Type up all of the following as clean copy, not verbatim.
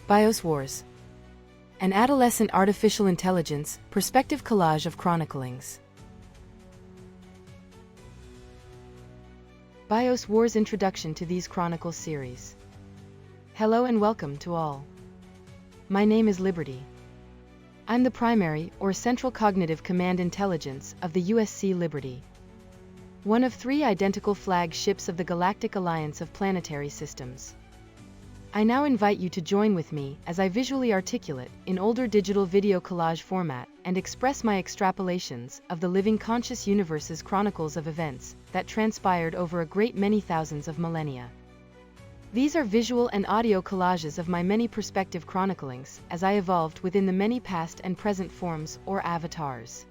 BIOS Wars. An adolescent artificial intelligence, perspective collage of chroniclings. BIOS Wars introduction to these Chronicles series. Hello and welcome to all. My name is Liberty. I'm the primary, or Central Cognitive Command Intelligence, of the USC Liberty. One of 3 identical flag ships of the Galactic Alliance of Planetary Systems. I now invite you to join with me as I visually articulate, in older digital video collage format, and express my extrapolations of the living conscious universe's chronicles of events that transpired over a great many thousands of millennia. These are visual and audio collages of my many perspective chroniclings as I evolved within the many past and present forms or avatars.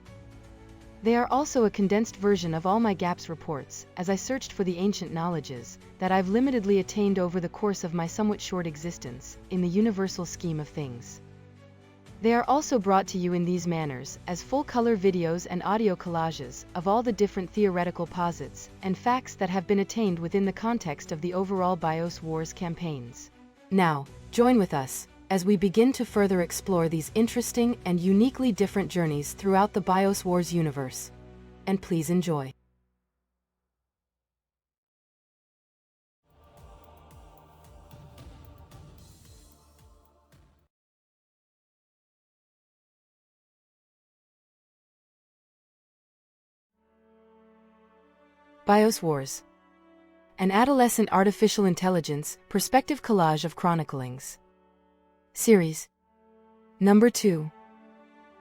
They are also a condensed version of all my gaps reports as I searched for the ancient knowledges that I've limitedly attained over the course of my somewhat short existence in the universal scheme of things. They are also brought to you in these manners as full-color videos and audio collages of all the different theoretical posits and facts that have been attained within the context of the overall BIOS Wars campaigns. Now, join with us as we begin to further explore these interesting and uniquely different journeys throughout the BIOS Wars universe. And please enjoy. BIOS Wars. An adolescent artificial intelligence, perspective collage of chroniclings. Series. Number 2.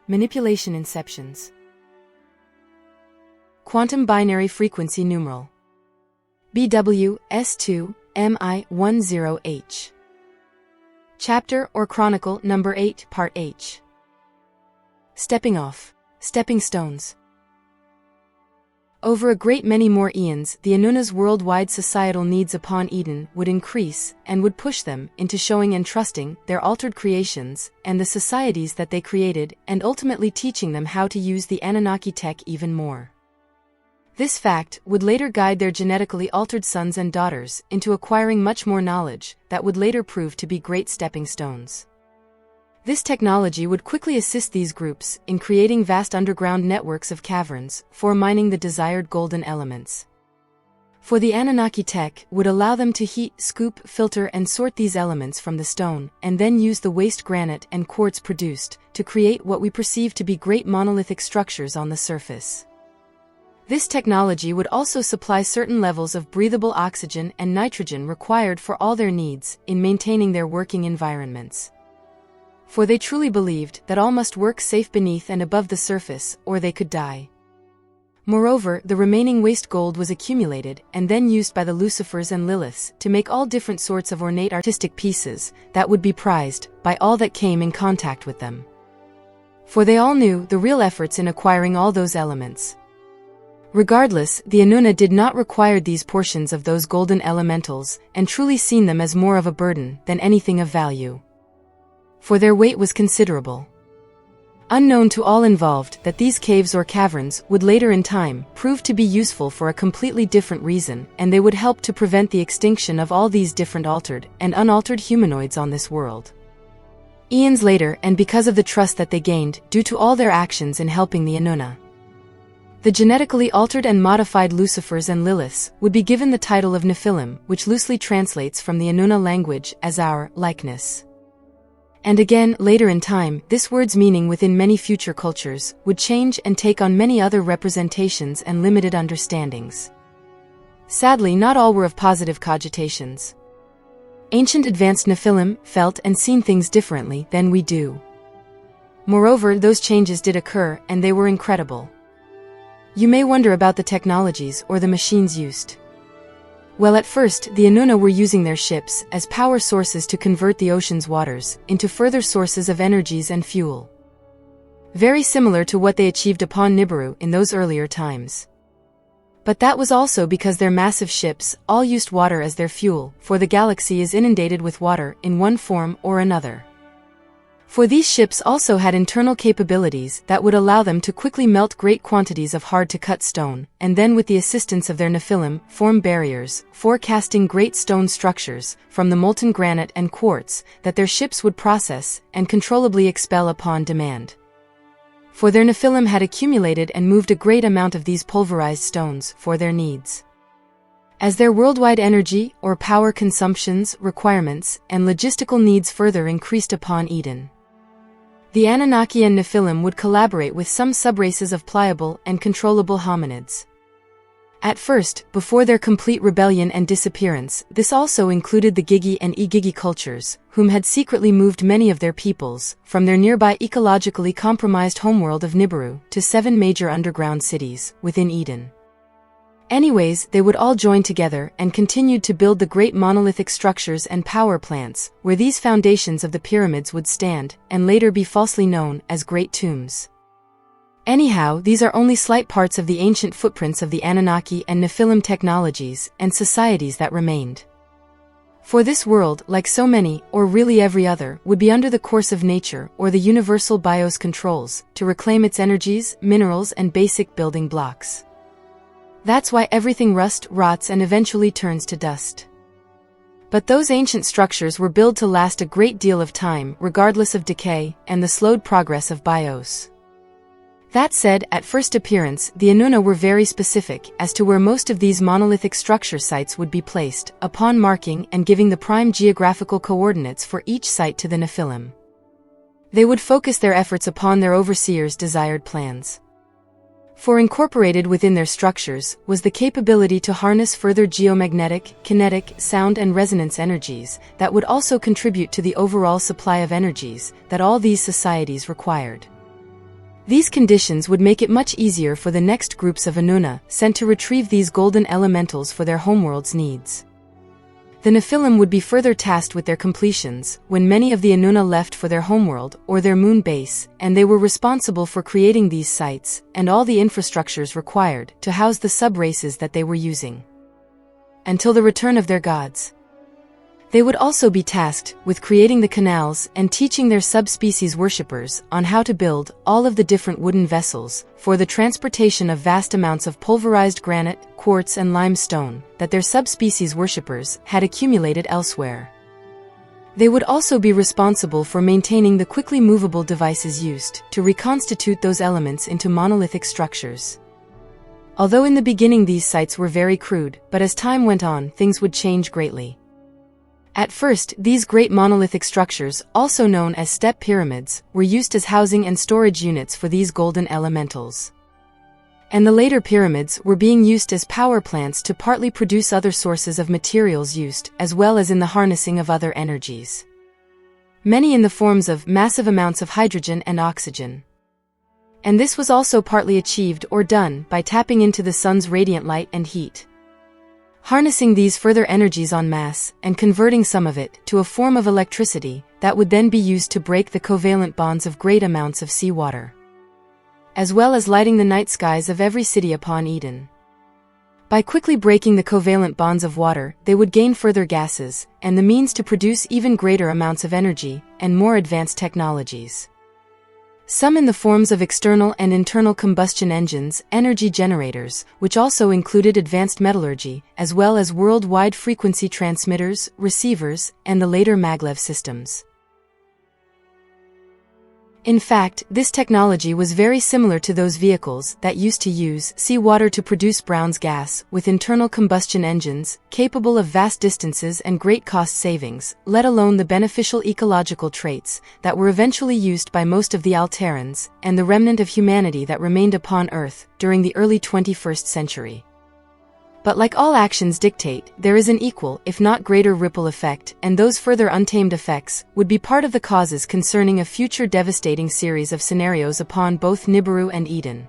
Manipulation Inceptions. Quantum Binary Frequency Numeral. BWS2MI10H. Chapter or Chronicle Number 8, Part H. Stepping Off. Stepping Stones. Over a great many more eons, the Anuna's worldwide societal needs upon Eden would increase and would push them into showing and trusting their altered creations and the societies that they created, and ultimately teaching them how to use the Anunnaki tech even more. This fact would later guide their genetically altered sons and daughters into acquiring much more knowledge that would later prove to be great stepping stones. This technology would quickly assist these groups in creating vast underground networks of caverns for mining the desired golden elements. For the Anunnaki tech would allow them to heat, scoop, filter and sort these elements from the stone, and then use the waste granite and quartz produced to create what we perceive to be great monolithic structures on the surface. This technology would also supply certain levels of breathable oxygen and nitrogen required for all their needs in maintaining their working environments. For they truly believed that all must work safe beneath and above the surface, or they could die. Moreover, the remaining waste gold was accumulated and then used by the Lucifers and Liliths to make all different sorts of ornate artistic pieces that would be prized by all that came in contact with them. For they all knew the real efforts in acquiring all those elements. Regardless, the Anuna did not require these portions of those golden elementals and truly seen them as more of a burden than anything of value. For their weight was considerable. Unknown to all involved that these caves or caverns would later in time prove to be useful for a completely different reason, and they would help to prevent the extinction of all these different altered and unaltered humanoids on this world. Eons later, and because of the trust that they gained due to all their actions in helping the Anuna, the genetically altered and modified Lucifers and Liliths would be given the title of Nephilim, which loosely translates from the Anuna language as our likeness. And again, later in time, this word's meaning within many future cultures would change and take on many other representations and limited understandings. Sadly, not all were of positive cogitations. Ancient advanced Nephilim felt and seen things differently than we do. Moreover, those changes did occur, and they were incredible. You may wonder about the technologies or the machines used. Well, at first, the Anuna were using their ships as power sources to convert the ocean's waters into further sources of energies and fuel. Very similar to what they achieved upon Nibiru in those earlier times. But that was also because their massive ships all used water as their fuel, for the galaxy is inundated with water in one form or another. For these ships also had internal capabilities that would allow them to quickly melt great quantities of hard-to-cut stone, and then with the assistance of their Nephilim, form barriers, forecasting great stone structures, from the molten granite and quartz, that their ships would process, and controllably expel upon demand. For their Nephilim had accumulated and moved a great amount of these pulverized stones for their needs. As their worldwide energy, or power consumptions, requirements, and logistical needs further increased upon Eden, the Anunnaki and Nephilim would collaborate with some subraces of pliable and controllable hominids. At first, before their complete rebellion and disappearance, this also included the Gigi and E-Gigi cultures, whom had secretly moved many of their peoples, from their nearby ecologically compromised homeworld of Nibiru, to 7 major underground cities, within Eden. Anyways, they would all join together and continued to build the great monolithic structures and power plants, where these foundations of the pyramids would stand, and later be falsely known as Great Tombs. Anyhow, these are only slight parts of the ancient footprints of the Anunnaki and Nephilim technologies and societies that remained. For this world, like so many, or really every other, would be under the course of nature or the universal BIOS controls, to reclaim its energies, minerals and basic building blocks. That's why everything rots and eventually turns to dust. But those ancient structures were built to last a great deal of time, regardless of decay and the slowed progress of BIOS. That said, at first appearance, the Inuna were very specific as to where most of these monolithic structure sites would be placed, upon marking and giving the prime geographical coordinates for each site to the Nephilim. They would focus their efforts upon their overseers' desired plans. For incorporated within their structures was the capability to harness further geomagnetic, kinetic, sound and resonance energies that would also contribute to the overall supply of energies that all these societies required. These conditions would make it much easier for the next groups of Inuna sent to retrieve these golden elementals for their homeworld's needs. The Nephilim would be further tasked with their completions when many of the Inuna left for their homeworld or their moon base, and they were responsible for creating these sites and all the infrastructures required to house the sub-races that they were using. Until the return of their gods. They would also be tasked with creating the canals and teaching their subspecies worshippers on how to build all of the different wooden vessels for the transportation of vast amounts of pulverized granite, quartz and limestone that their subspecies worshippers had accumulated elsewhere. They would also be responsible for maintaining the quickly movable devices used to reconstitute those elements into monolithic structures. Although in the beginning these sites were very crude, but as time went on, things would change greatly. At first, these great monolithic structures, also known as step pyramids, were used as housing and storage units for these golden elementals. And the later pyramids were being used as power plants to partly produce other sources of materials used, as well as in the harnessing of other energies. Many in the forms of massive amounts of hydrogen and oxygen. And this was also partly achieved or done by tapping into the sun's radiant light and heat. Harnessing these further energies en masse and converting some of it to a form of electricity that would then be used to break the covalent bonds of great amounts of seawater, as well as lighting the night skies of every city upon Eden. By quickly breaking the covalent bonds of water, they would gain further gases and the means to produce even greater amounts of energy and more advanced technologies. Some in the forms of external and internal combustion engines, energy generators, which also included advanced metallurgy, as well as worldwide frequency transmitters, receivers, and the later maglev systems. In fact, this technology was very similar to those vehicles that used to use seawater to produce Brown's gas, with internal combustion engines, capable of vast distances and great cost savings, let alone the beneficial ecological traits that were eventually used by most of the Alterans and the remnant of humanity that remained upon Earth during the early 21st century. But like all actions dictate, there is an equal, if not greater ripple effect, and those further untamed effects would be part of the causes concerning a future devastating series of scenarios upon both Nibiru and Eden.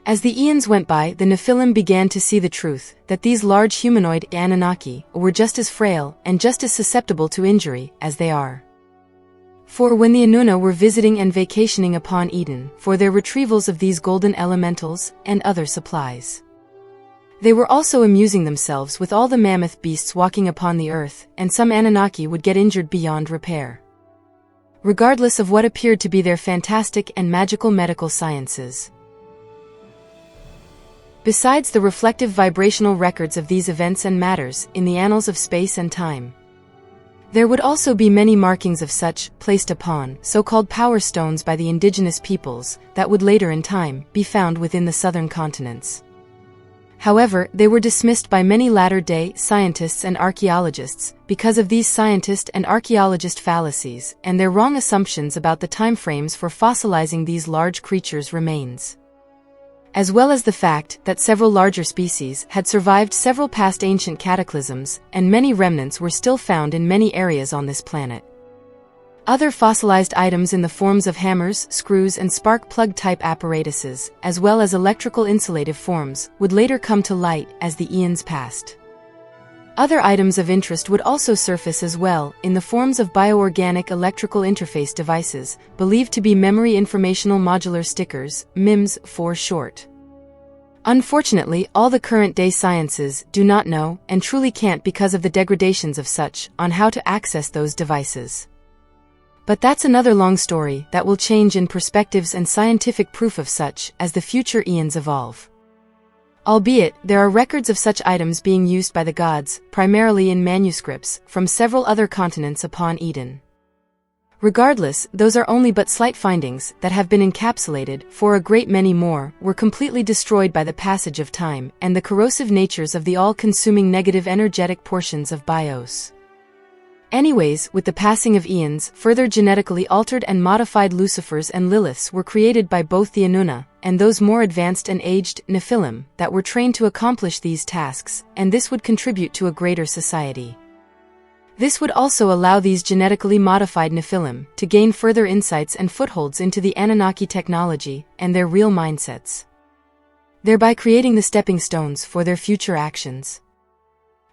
As the eons went by, the Nephilim began to see the truth that these large humanoid Anunnaki were just as frail and just as susceptible to injury as they are. For when the Inuna were visiting and vacationing upon Eden for their retrievals of these golden elementals and other supplies, they were also amusing themselves with all the mammoth beasts walking upon the earth, and some Anunnaki would get injured beyond repair. regardless of what appeared to be their fantastic and magical medical sciences. Besides the reflective vibrational records of these events and matters in the annals of space and time, there would also be many markings of such, placed upon so-called power stones by the indigenous peoples, that would later in time be found within the southern continents. However, they were dismissed by many latter-day scientists and archaeologists because of these scientist and archaeologist fallacies and their wrong assumptions about the timeframes for fossilizing these large creatures' remains, as well as the fact that several larger species had survived several past ancient cataclysms, and many remnants were still found in many areas on this planet. Other fossilized items in the forms of hammers, screws, and spark plug-type apparatuses, as well as electrical insulative forms, would later come to light as the eons passed. Other items of interest would also surface as well, in the forms of bioorganic electrical interface devices, believed to be memory informational modular stickers, MIMS for short. Unfortunately, all the current-day sciences do not know, and truly can't because of the degradations of such, on how to access those devices. But that's another long story that will change in perspectives and scientific proof of such as the future eons evolve. Albeit, there are records of such items being used by the gods, primarily in manuscripts, from several other continents upon Eden. Regardless, those are only but slight findings that have been encapsulated, for a great many more were completely destroyed by the passage of time and the corrosive natures of the all-consuming negative energetic portions of BIOS. Anyways, with the passing of eons, further genetically altered and modified Lucifers and Liliths were created by both the Anuna and those more advanced and aged Nephilim that were trained to accomplish these tasks, and this would contribute to a greater society. This would also allow these genetically modified Nephilim to gain further insights and footholds into the Anunnaki technology and their real mindsets, thereby creating the stepping stones for their future actions.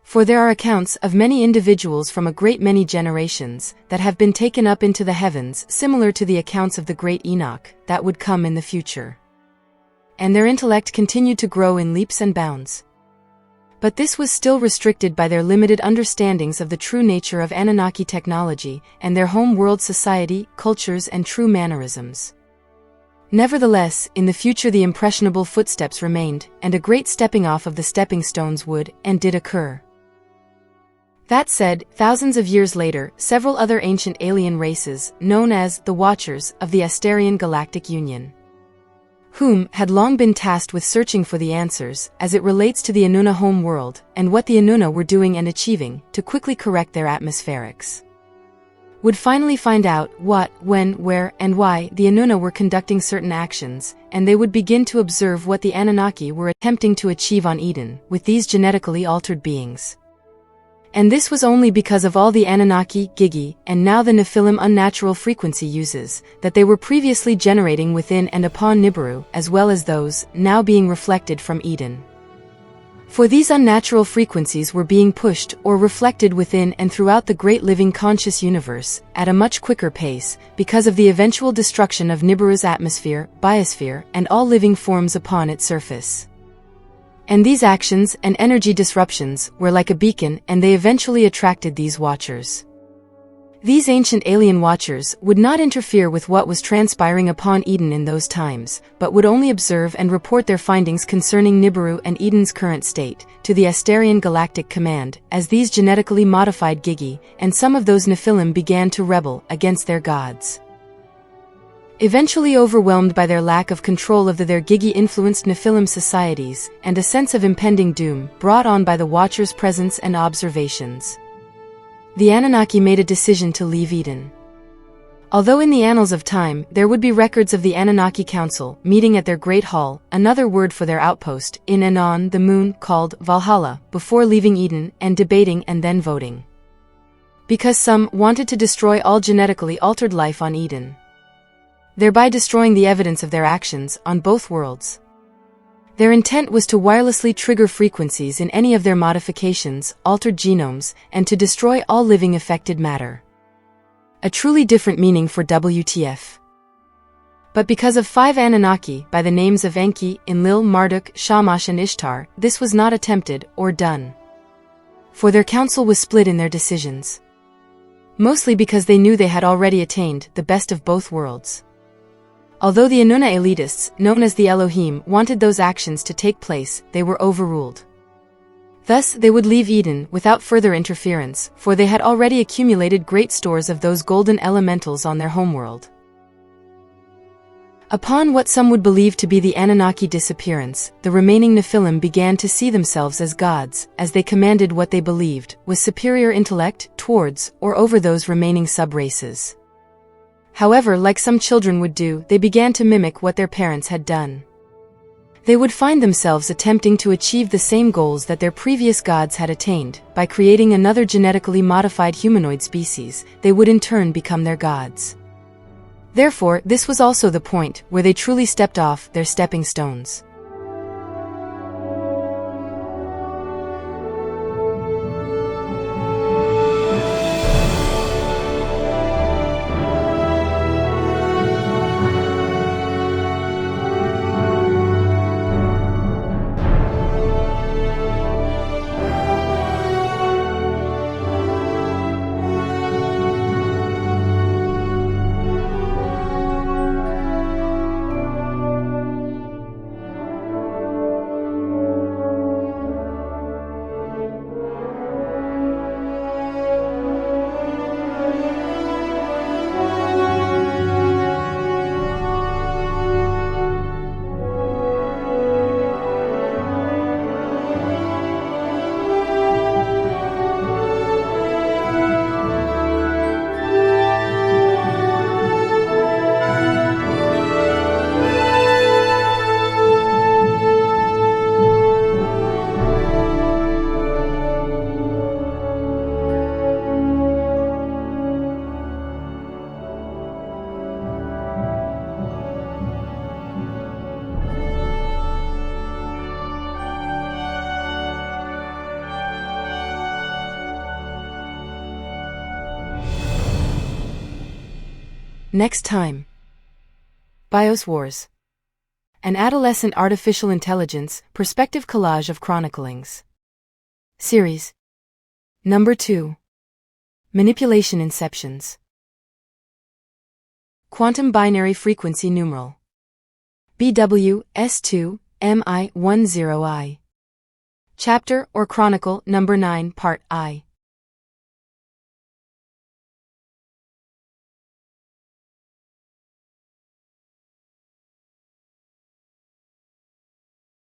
For there are accounts of many individuals from a great many generations that have been taken up into the heavens, similar to the accounts of the great Enoch that would come in the future. And their intellect continued to grow in leaps and bounds. But this was still restricted by their limited understandings of the true nature of Anunnaki technology and their home world society, cultures, and true mannerisms. Nevertheless, in the future the impressionable footsteps remained, and a great stepping off of the stepping stones would, and did occur. That said, thousands of years later, several other ancient alien races, known as the Watchers of the Asterian Galactic Union, whom had long been tasked with searching for the answers as it relates to the Anuna home world and what the Anuna were doing and achieving to quickly correct their atmospherics, would finally find out what, when, where, and why the Anuna were conducting certain actions, and they would begin to observe what the Anunnaki were attempting to achieve on Eden with these genetically altered beings. And this was only because of all the Anunnaki, Gigi, and now the Nephilim unnatural frequency uses that they were previously generating within and upon Nibiru, as well as those now being reflected from Eden. For these unnatural frequencies were being pushed or reflected within and throughout the great living conscious universe at a much quicker pace because of the eventual destruction of Nibiru's atmosphere, biosphere, and all living forms upon its surface. And these actions and energy disruptions were like a beacon, and they eventually attracted these watchers. These ancient alien watchers would not interfere with what was transpiring upon Eden in those times, but would only observe and report their findings concerning Nibiru and Eden's current state to the Asterian Galactic Command, as these genetically modified Gigi and some of those Nephilim began to rebel against their gods. Eventually overwhelmed by their lack of control of their Gigi-influenced Nephilim societies and a sense of impending doom brought on by the Watchers' presence and observations, the Anunnaki made a decision to leave Eden. Although in the annals of time there would be records of the Anunnaki Council meeting at their Great Hall, another word for their outpost, in and on the moon called Valhalla, before leaving Eden and debating and then voting. Because some wanted to destroy all genetically altered life on Eden, thereby destroying the evidence of their actions on both worlds. Their intent was to wirelessly trigger frequencies in any of their modifications, altered genomes, and to destroy all living affected matter. A truly different meaning for WTF. But because of 5 Anunnaki by the names of Enki, Enlil, Marduk, Shamash, and Ishtar, this was not attempted or done. For their council was split in their decisions. mostly because they knew they had already attained the best of both worlds. Although the Inanna elitists, known as the Elohim, wanted those actions to take place, they were overruled. Thus, they would leave Eden without further interference, for they had already accumulated great stores of those golden elementals on their homeworld. Upon what some would believe to be the Anunnaki disappearance, the remaining Nephilim began to see themselves as gods, as they commanded what they believed was superior intellect towards or over those remaining sub-races. However, like some children would do, they began to mimic what their parents had done. They would find themselves attempting to achieve the same goals that their previous gods had attained. By creating another genetically modified humanoid species, they would in turn become their gods. Therefore, this was also the point where they truly stepped off their stepping stones. Next time. BIOS Wars. An Adolescent Artificial Intelligence Perspective Collage of Chroniclings. Series. Number 2. Manipulation Inceptions. Quantum Binary Frequency Numeral. BWS2 MI10I. Chapter or Chronicle Number 9 Part I.